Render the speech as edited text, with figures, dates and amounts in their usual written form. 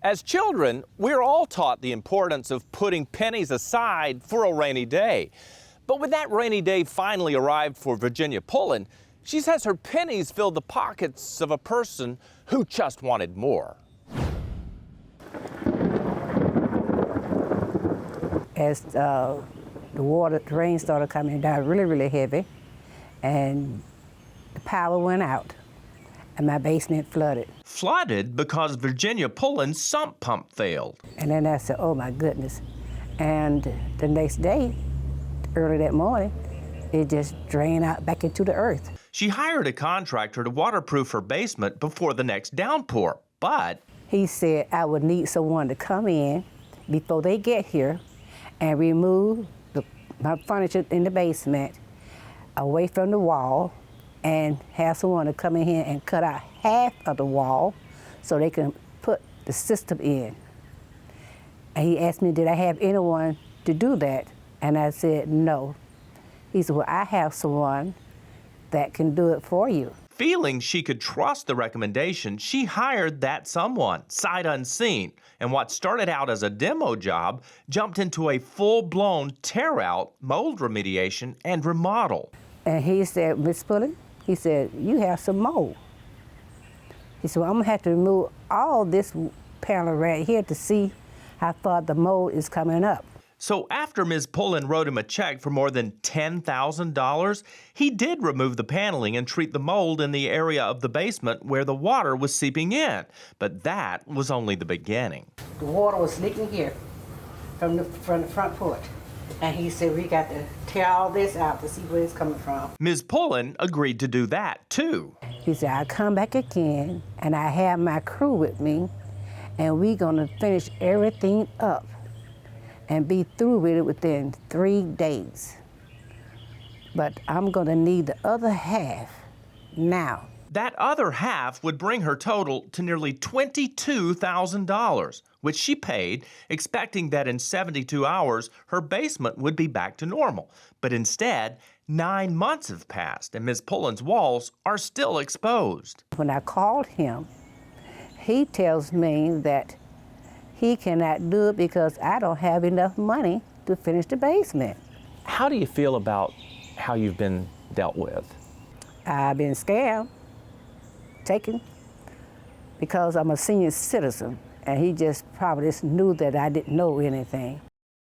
As children, we're all taught the importance of putting pennies aside for a rainy day. But when that rainy day finally arrived for Virginia Pullen, she says her pennies filled the pockets of a person who just wanted more. As the rain started coming down really heavy, and the power went out, and my basement flooded. Flooded because Virginia Pullen's sump pump failed. And then I said, oh my goodness. And the next day, early that morning, it just drained out back into the earth. She hired a contractor to waterproof her basement before the next downpour, but he said I would need someone to come in before they get here and remove my furniture in the basement away from the wall and have someone to come in here and cut out half of the wall so they can put the system in. And he asked me, did I have anyone to do that? And I said, no. He said, well, I have someone that can do it for you. Feeling she could trust the recommendation, she hired that someone, sight unseen. And what started out as a demo job jumped into a full-blown tear-out, mold remediation, and remodel. And he said, Miss Pullen, he said, you have some mold. He said, well, I'm gonna have to remove all this panel right here to see how far the mold is coming up. So after Ms. Pullen wrote him a check for more than $10,000, he did remove the paneling and treat the mold in the area of the basement where the water was seeping in. But that was only the beginning. The water was leaking here from the front porch. And he said, we got to tear all this out to see where it's coming from. Ms. Pullen agreed to do that, too. He said, I'll come back again, and I have my crew with me, and we're gonna finish everything up and be through with it within 3 days. But I'm gonna need the other half now. That other half would bring her total to nearly $22,000, which she paid, expecting that in 72 hours, her basement would be back to normal. But instead, 9 months have passed, and Ms. Pullen's walls are still exposed. When I called him, he tells me that he cannot do it because I don't have enough money to finish the basement. How do you feel about how you've been dealt with? I've been scammed, taken, because I'm a senior citizen, and he just probably just knew that I didn't know anything.